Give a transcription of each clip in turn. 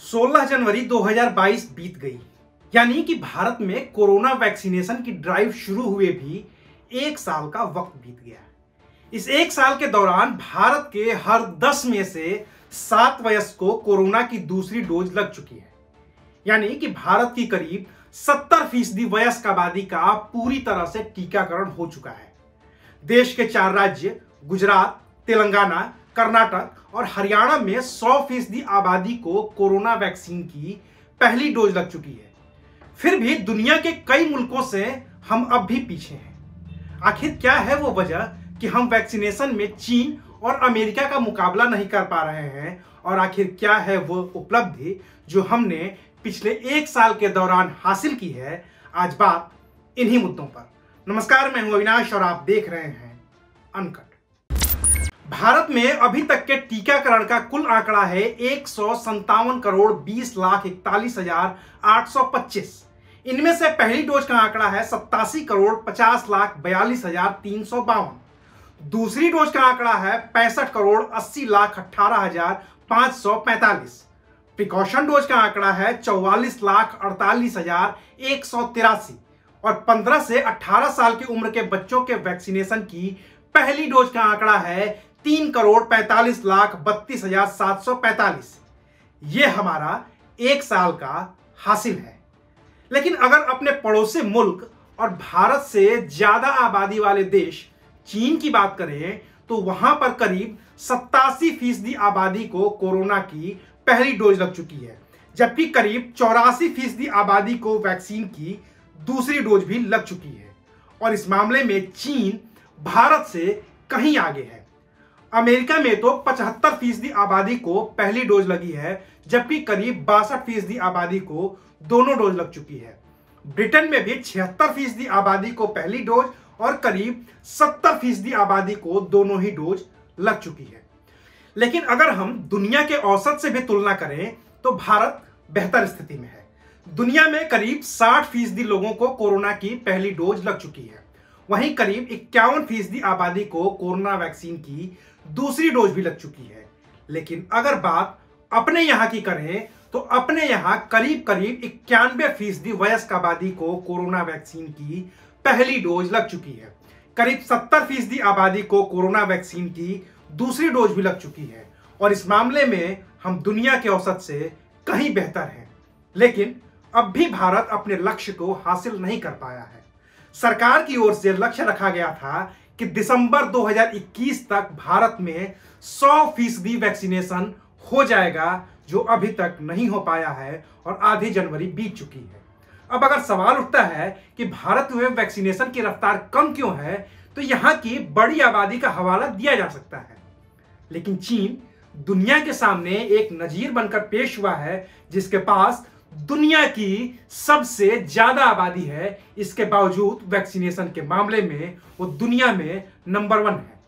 16 जनवरी 2022 बीत गई। यानी कि भारत में कोरोना वैक्सीनेशन की ड्राइव शुरू हुए भी 1 साल का वक्त बीत गया। इस 1 साल के दौरान भारत के हर 10 में से 7 वयस्क को कोरोना की दूसरी डोज लग चुकी है। यानी कि भारत की करीब 70% वयस्क आबादी का पूरी तरह से टीकाकरण हो चुका है। देश के 4 राज्य गुजरात, तेलंगाना, कर्नाटक और हरियाणा में 100% आबादी को कोरोना वैक्सीन की पहली डोज लग चुकी है। फिर भी दुनिया के कई मुल्कों से हम अब भी पीछे हैं। आखिर क्या है वो वजह कि हम वैक्सीनेशन में चीन और अमेरिका का मुकाबला नहीं कर पा रहे हैं, और आखिर क्या है वो उपलब्धि जो हमने पिछले 1 साल के दौरान हासिल की है। आज बात इन्हीं मुद्दों पर। नमस्कार, मैं हूं अविनाश और आप देख रहे हैं अनकट। भारत में अभी तक के टीकाकरण का कुल आंकड़ा है 157 करोड़ 20,41,825। इनमें से पहली डोज का आंकड़ा है 87 करोड़ 50,42,352। दूसरी डोज का आंकड़ा है 65 करोड़ 80,18,545। प्रिकॉशन डोज का आंकड़ा है 44,48,183 और 15 से 18 साल की उम्र के बच्चों के वैक्सीनेशन की पहली डोज का आंकड़ा है 3 करोड़ 45,32,745। यह हमारा 1 साल का हासिल है। लेकिन अगर अपने पड़ोसी मुल्क और भारत से ज्यादा आबादी वाले देश चीन की बात करें तो वहां पर करीब 87% आबादी को कोरोना की पहली डोज लग चुकी है, जबकि करीब 84% आबादी को वैक्सीन की दूसरी डोज भी लग चुकी है। और इस मामले में चीन भारत से कहीं आगे है। अमेरिका में तो 75% आबादी को पहली डोज लगी है, जबकि करीब 62% आबादी को दोनों डोज लग चुकी है। ब्रिटेन में भी 76% आबादी को पहली डोज और करीब 70% आबादी को दोनों ही डोज लग चुकी है। लेकिन अगर हम दुनिया के औसत से भी तुलना करें तो भारत बेहतर स्थिति में है। दुनिया में करीब 60% लोगों को कोरोना की पहली डोज लग चुकी है। वहीं करीब 51% आबादी को कोरोना वैक्सीन की दूसरी डोज भी लग चुकी है। लेकिन अगर बात अपने यहां की करें तो अपने यहां करीब 91% वयस्क आबादी को कोरोना वैक्सीन की पहली डोज लग चुकी है। करीब 70% आबादी को कोरोना वैक्सीन की दूसरी डोज भी लग चुकी है। और इस मामले में हम दुनिया के औसत से कहीं बेहतर हैं। लेकिन अब भी भारत अपने लक्ष्य को हासिल नहीं कर पाया है। सरकार की ओर से लक्ष्य रखा गया था कि दिसंबर 2021 तक भारत में 100% वैक्सीनेशन हो जाएगा, जो अभी तक नहीं हो पाया है और आधी जनवरी बीत चुकी है। अब अगर सवाल उठता है कि भारत में वैक्सीनेशन की रफ्तार कम क्यों है, तो यहां की बड़ी आबादी का हवाला दिया जा सकता है। लेकिन चीन दुनिया के सामने एक नजीर बनकर पेश हुआ है, जिसके पास दुनिया की सबसे ज्यादा आबादी है। इसके बावजूद वैक्सीनेशन के मामले में वो दुनिया में नंबर 1 है।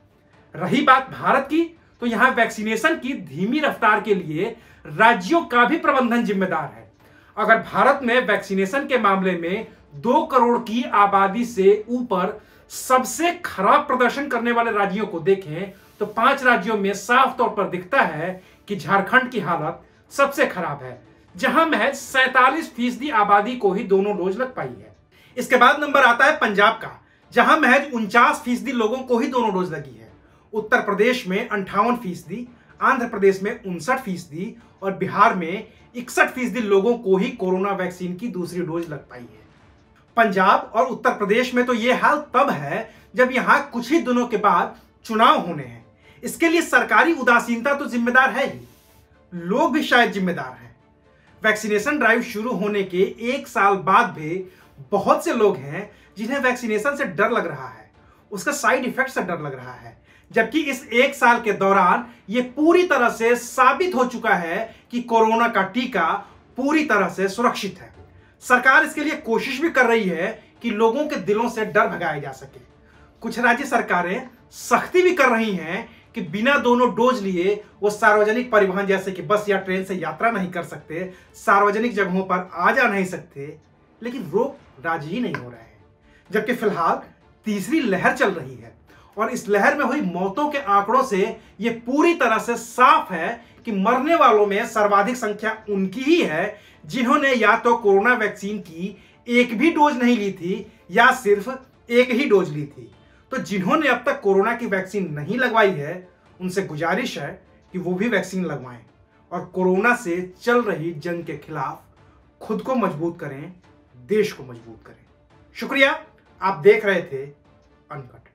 रही बात भारत की, तो यहां वैक्सीनेशन की धीमी रफ्तार के लिए राज्यों का भी प्रबंधन जिम्मेदार है। अगर भारत में वैक्सीनेशन के मामले में 2 करोड़ की आबादी से ऊपर सबसे खराब प्रदर्शन करने वाले राज्यों को देखें तो 5 राज्यों में साफ तौर पर दिखता है कि झारखंड की हालत सबसे खराब है, जहां महज 47% आबादी को ही दोनों डोज लग पाई है। इसके बाद नंबर आता है पंजाब का, जहां महज 49% लोगों को ही दोनों डोज लगी है। उत्तर प्रदेश में 58%, आंध्र प्रदेश में 59% और बिहार में 61% लोगों को ही कोरोना वैक्सीन की दूसरी डोज लग पाई है। पंजाब और उत्तर प्रदेश में तो यह हाल तब है जब यहां कुछ ही दिनों के बाद चुनाव होने हैं। इसके लिए सरकारी उदासीनता तो जिम्मेदार है ही, लोग भी शायद जिम्मेदार हैं। वैक्सीनेशन ड्राइव शुरू होने के 1 साल बाद भी बहुत से लोग हैं जिन्हें वैक्सीनेशन से डर लग रहा है, उसका साइड इफेक्ट से डर लग रहा है। जबकि इस 1 साल के दौरान यह पूरी तरह से साबित हो चुका है कि कोरोना का टीका पूरी तरह से सुरक्षित है। सरकार इसके लिए कोशिश भी कर रही है कि लोगों के दिलों से डर भगाया जा सके। कुछ राज्य सरकारें सख्ती भी कर रही हैं कि बिना दोनों डोज लिए वो सार्वजनिक परिवहन जैसे कि बस या ट्रेन से यात्रा नहीं कर सकते, सार्वजनिक जगहों पर आ जा नहीं सकते। लेकिन लोग राजी ही नहीं हो रहे हैं, जबकि फिलहाल तीसरी लहर चल रही है और इस लहर में हुई मौतों के आंकड़ों से यह पूरी तरह से साफ है कि मरने वालों में सर्वाधिक संख्या उनकी ही है जिन्होंने या तो कोरोना वैक्सीन की एक भी डोज नहीं ली थी या सिर्फ एक ही डोज ली थी। तो जिन्होंने अब तक कोरोना की वैक्सीन नहीं लगवाई है उनसे गुजारिश है कि वो भी वैक्सीन लगवाएं और कोरोना से चल रही जंग के खिलाफ खुद को मजबूत करें, देश को मजबूत करें। शुक्रिया, आप देख रहे थे अनकट।